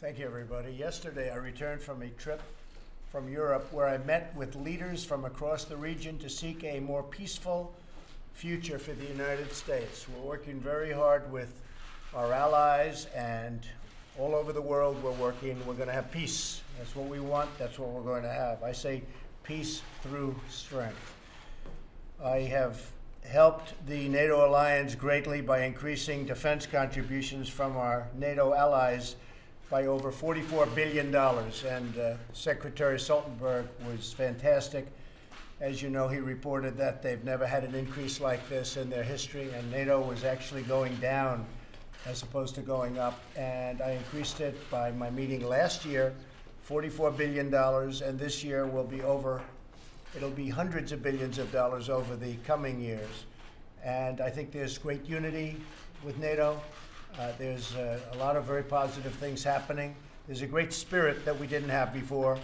Thank you, everybody. Yesterday, I returned from a trip from Europe where I met with leaders from across the region to seek a more peaceful future for the United States. We're working very hard with our allies, and all over the world we're going to have peace. That's what we want. That's what we're going to have. I say peace through strength. I have helped the NATO alliance greatly by increasing defense contributions from our NATO allies by over $44 billion, and Secretary Stoltenberg was fantastic. As you know, he reported that they've never had an increase like this in their history, and NATO was actually going down as opposed to going up, and I increased it by my meeting last year, $44 billion, and this year will be it'll be hundreds of billions of dollars over the coming years. And I think there's great unity with NATO. There's a lot of very positive things happening. There's a great spirit that we didn't have before,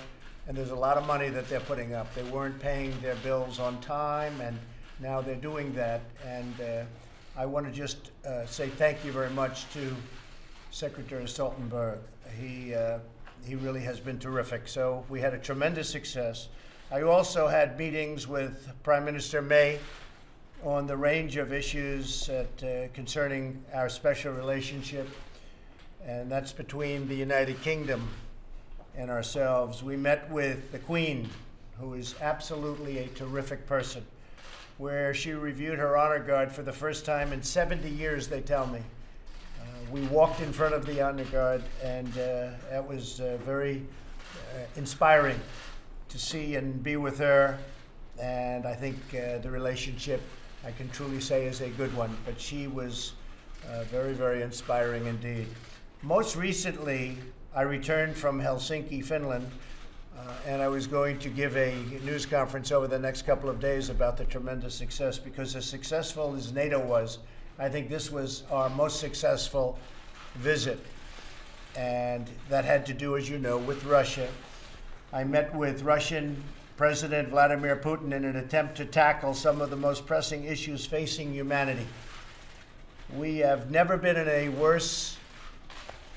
and there's a lot of money that they're putting up. They weren't paying their bills on time, and now they're doing that. And I want to just say thank you very much to Secretary Stoltenberg. He really has been terrific. So we had a tremendous success. I also had meetings with Prime Minister May on the range of issues concerning our special relationship, and that's between the United Kingdom and ourselves. We met with the Queen, who is absolutely a terrific person, where she reviewed her honor guard for the first time in 70 years, they tell me. We walked in front of the honor guard, and that was very inspiring to see and be with her, and I think the relationship, I can truly say, is a good one, but she was very, very inspiring indeed. Most recently, I returned from Helsinki, Finland, and I was going to give a news conference over the next couple of days about the tremendous success, because as successful as NATO was, I think this was our most successful visit, and that had to do, as you know, with Russia. I met with Russian President Vladimir Putin in an attempt to tackle some of the most pressing issues facing humanity. We have never been in a worse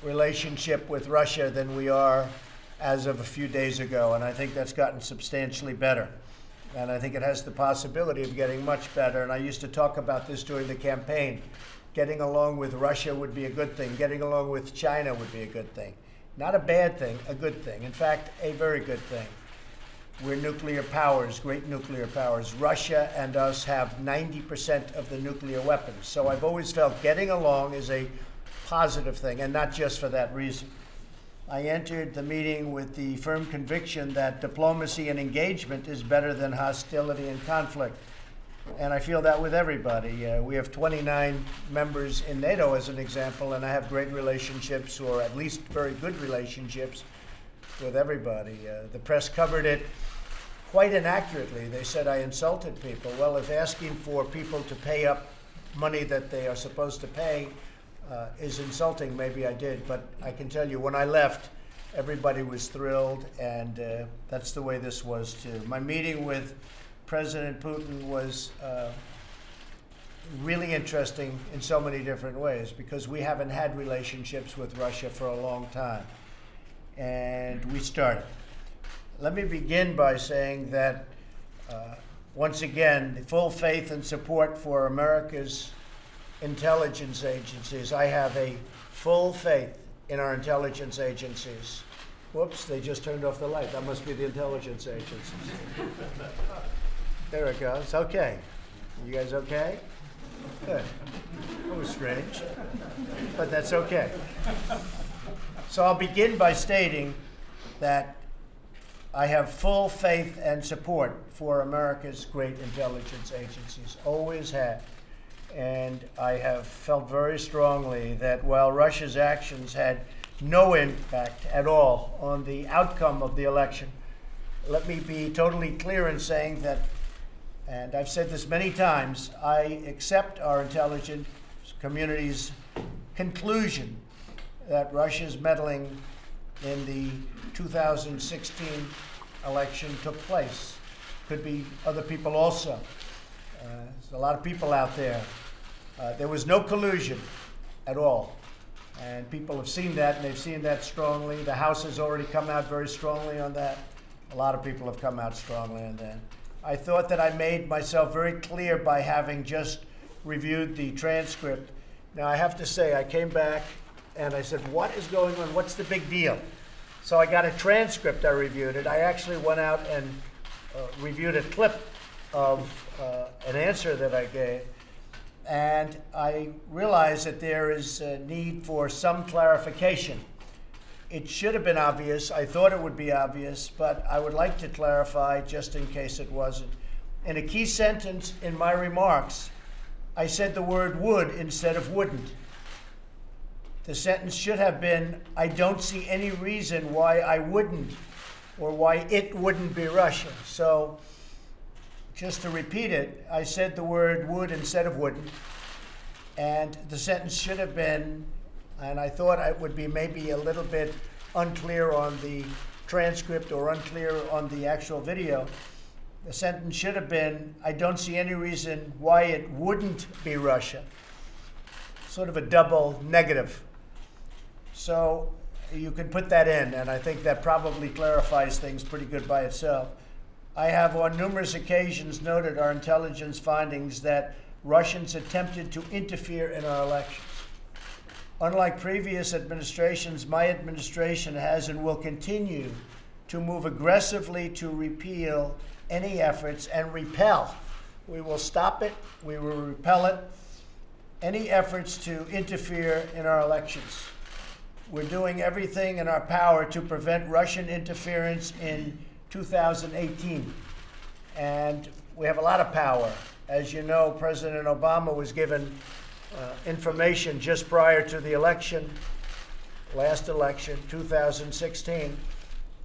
relationship with Russia than we are as of a few days ago, and I think that's gotten substantially better. And I think it has the possibility of getting much better, and I used to talk about this during the campaign. Getting along with Russia would be a good thing. Getting along with China would be a good thing. Not a bad thing, a good thing. In fact, a very good thing. We're nuclear powers, great nuclear powers. Russia and us have 90% of the nuclear weapons. So I've always felt getting along is a positive thing, and not just for that reason. I entered the meeting with the firm conviction that diplomacy and engagement is better than hostility and conflict. And I feel that with everybody. We have 29 members in NATO, as an example, and I have great relationships, or at least very good relationships, with everybody. The press covered it quite inaccurately. They said I insulted people. Well, if asking for people to pay up money that they are supposed to pay is insulting, maybe I did. But I can tell you, when I left, everybody was thrilled, and that's the way this was too. My meeting with President Putin was really interesting in so many different ways, because we haven't had relationships with Russia for a long time. And we started. Let me begin by saying that, once again, the full faith and support for America's intelligence agencies. I have a full faith in our intelligence agencies. Whoops, they just turned off the light. That must be the intelligence agencies. There it goes. Okay. You guys okay? Good. That was strange, but that's okay. So I'll begin by stating that I have full faith and support for America's great intelligence agencies, always had. And I have felt very strongly that while Russia's actions had no impact at all on the outcome of the election, let me be totally clear in saying that, and I've said this many times, I accept our intelligence community's conclusion that Russia's meddling in the 2016 election took place. Could be other people also. There's a lot of people out there. There was no collusion at all. And people have seen that, and they've seen that strongly. The House has already come out very strongly on that. A lot of people have come out strongly on that. I thought that I made myself very clear by having just reviewed the transcript. Now, I have to say, I came back and I said, what is going on? What's the big deal? So I got a transcript, I reviewed it. I actually went out and reviewed a clip of an answer that I gave. And I realized that there is a need for some clarification. It should have been obvious. I thought it would be obvious, but I would like to clarify just in case it wasn't. In a key sentence in my remarks, I said the word would instead of wouldn't. The sentence should have been, I don't see any reason why I wouldn't, or why it wouldn't be Russia. So, just to repeat it, I said the word would instead of wouldn't, and the sentence should have been, and I thought it would be maybe a little bit unclear on the transcript or unclear on the actual video. The sentence should have been, I don't see any reason why it wouldn't be Russia. Sort of a double negative. So you can put that in, and I think that probably clarifies things pretty good by itself. I have on numerous occasions noted our intelligence findings that Russians attempted to interfere in our elections. Unlike previous administrations, my administration has and will continue to move aggressively to repeal any efforts and repel. We will stop it, we will repel it, any efforts to interfere in our elections. We're doing everything in our power to prevent Russian interference in 2018. And we have a lot of power. As you know, President Obama was given information just prior to the election, last election, 2016,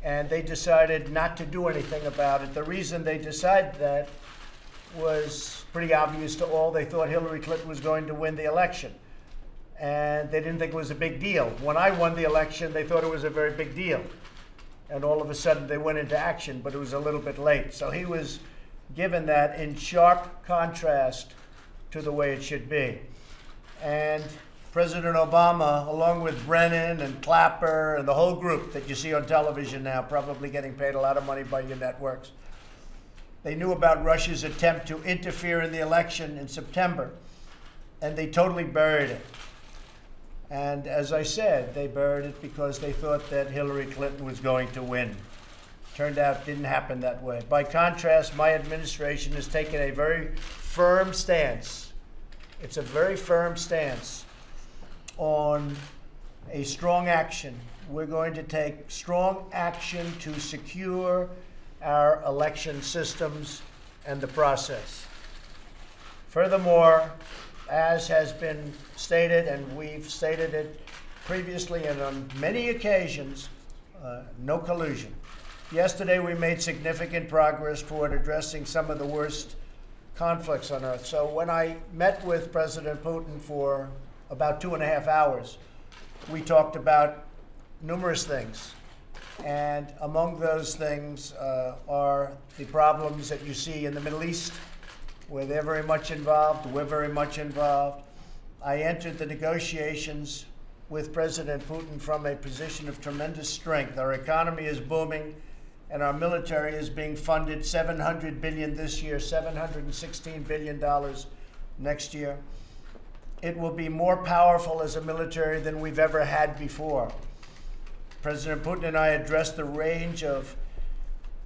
and they decided not to do anything about it. The reason they decided that was pretty obvious to all. They thought Hillary Clinton was going to win the election, and they didn't think it was a big deal. When I won the election, they thought it was a very big deal. And all of a sudden, they went into action, but it was a little bit late. So he was given that in sharp contrast to the way it should be. And President Obama, along with Brennan and Clapper and the whole group that you see on television now, probably getting paid a lot of money by your networks, they knew about Russia's attempt to interfere in the election in September, and they totally buried it. And as I said, they buried it because they thought that Hillary Clinton was going to win. Turned out it didn't happen that way. By contrast, my administration has taken a very firm stance. It's a very firm stance on a strong action. We're going to take strong action to secure our election systems and the process. Furthermore, as has been stated, and we've stated it previously and on many occasions, no collusion. Yesterday, we made significant progress toward addressing some of the worst conflicts on earth. So when I met with President Putin for about 2.5 hours, we talked about numerous things. And among those things are the problems that you see in the Middle East, where they're very much involved, we're very much involved. I entered the negotiations with President Putin from a position of tremendous strength. Our economy is booming, and our military is being funded $700 billion this year, $716 billion next year. It will be more powerful as a military than we've ever had before. President Putin and I addressed the range of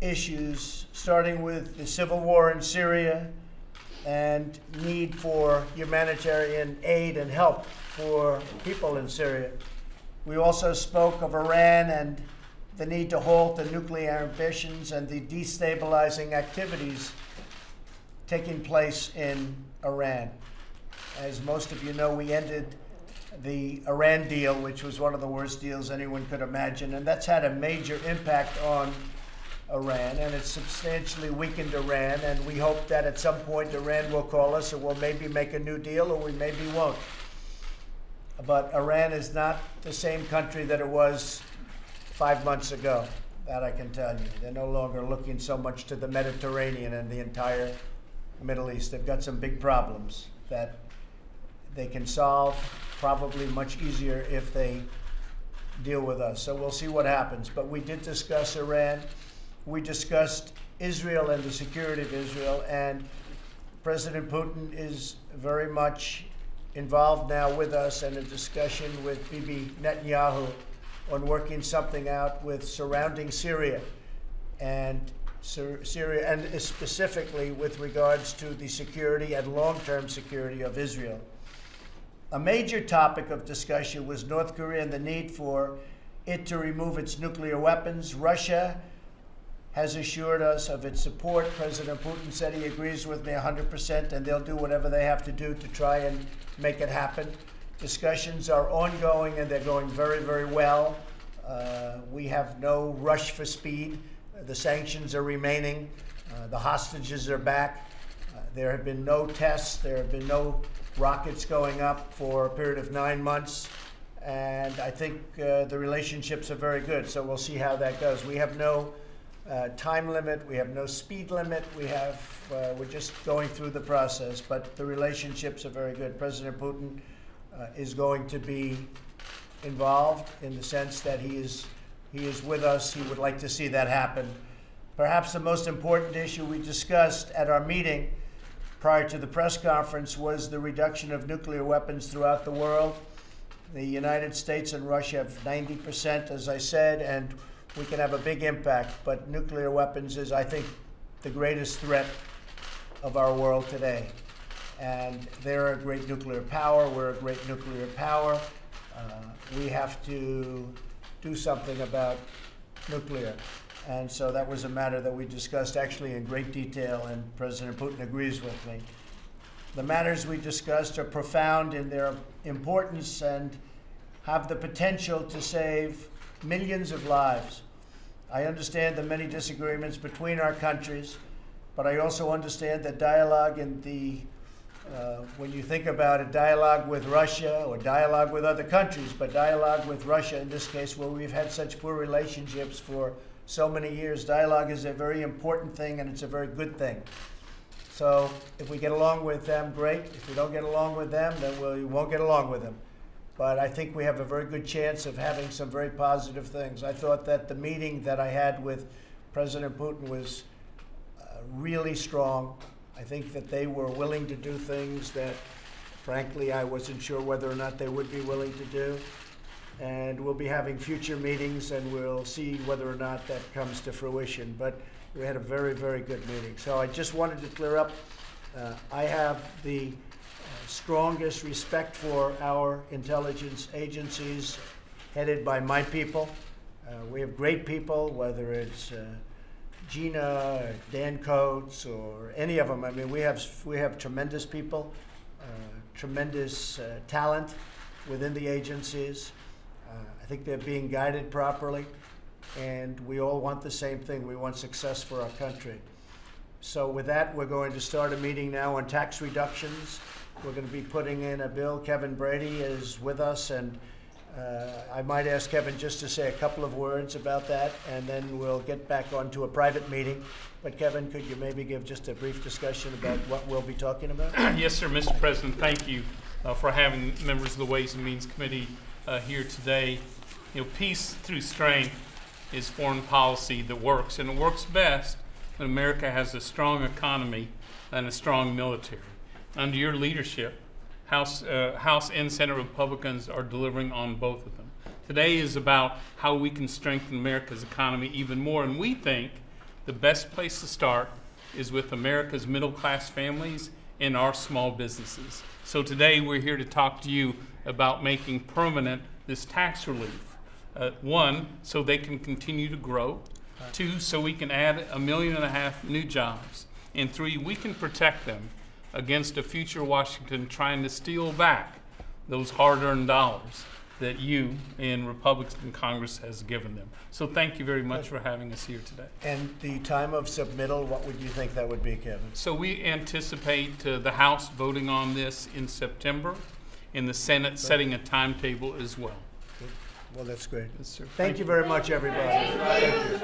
issues, starting with the civil war in Syria and need for humanitarian aid and help for people in Syria. We also spoke of Iran and the need to halt the nuclear ambitions and the destabilizing activities taking place in Iran. As most of you know, we ended the Iran deal, which was one of the worst deals anyone could imagine, and that's had a major impact on Iran, and it's substantially weakened Iran, and we hope that at some point Iran will call us and we'll maybe make a new deal, or we maybe won't. But Iran is not the same country that it was 5 months ago, that I can tell you. They're no longer looking so much to the Mediterranean and the entire Middle East. They've got some big problems that they can solve probably much easier if they deal with us. So we'll see what happens. But we did discuss Iran. We discussed Israel and the security of Israel. And President Putin is very much involved now with us in a discussion with Bibi Netanyahu on working something out with surrounding Syria and specifically with regards to the security and long-term security of Israel. A major topic of discussion was North Korea and the need for it to remove its nuclear weapons. Russia has assured us of its support. President Putin said he agrees with me 100%, and they'll do whatever they have to do to try and make it happen. Discussions are ongoing, and they're going very, very well. We have no rush for speed. The sanctions are remaining. The hostages are back. There have been no tests. There have been no rockets going up for a period of 9 months. And I think the relationships are very good. So we'll see how that goes. We have no time limit. We have no speed limit. We're just going through the process. But the relationships are very good. President Putin is going to be involved in the sense that he is with us. He would like to see that happen. Perhaps the most important issue we discussed at our meeting prior to the press conference was the reduction of nuclear weapons throughout the world. The United States and Russia have 90%, as I said, and we can have a big impact. But nuclear weapons is, I think, the greatest threat of our world today. And they're a great nuclear power. We're a great nuclear power. We have to do something about nuclear. And so that was a matter that we discussed actually in great detail, and President Putin agrees with me. The matters we discussed are profound in their importance and have the potential to save millions of lives. I understand the many disagreements between our countries, but I also understand that dialogue in when you think about a dialogue with Russia or dialogue with other countries, but dialogue with Russia in this case, where we've had such poor relationships for so many years, dialogue is a very important thing, and it's a very good thing. So if we get along with them, great. If we don't get along with them, then we won't get along with them. But I think we have a very good chance of having some very positive things. I thought that the meeting that I had with President Putin was really strong. I think that they were willing to do things that, frankly, I wasn't sure whether or not they would be willing to do. And we'll be having future meetings, and we'll see whether or not that comes to fruition. But we had a very, very good meeting. So I just wanted to clear up. I have the strongest respect for our intelligence agencies headed by my people. We have great people, whether it's Gina, or Dan Coates, or any of them. I mean, we have tremendous people, tremendous talent within the agencies. I think they're being guided properly, and we all want the same thing. We want success for our country. So with that, we're going to start a meeting now on tax reductions. We're going to be putting in a bill. Kevin Brady is with us, and I might ask Kevin just to say a couple of words about that, and then we'll get back onto a private meeting. But Kevin, could you maybe give just a brief discussion about what we'll be talking about? Yes, sir, Mr. President. Thank you for having members of the Ways and Means Committee here today. You know, peace through strength is foreign policy that works, and it works best when America has a strong economy and a strong military. Under your leadership, House and Senate Republicans are delivering on both of them. Today is about how we can strengthen America's economy even more, and we think the best place to start is with America's middle-class families and our small businesses. So today we're here to talk to you about making permanent this tax relief. One, so they can continue to grow. Two, so we can add 1.5 million new jobs. And three, we can protect them against a future Washington trying to steal back those hard-earned dollars that you in Republican Congress has given them. So thank you very much for having us here today. And the time of submittal, what would you think that would be, Kevin? So we anticipate the House voting on this in September, and the Senate setting a timetable as well. Well, that's great. Yes, sir. Thank you very much, everybody. Thank you.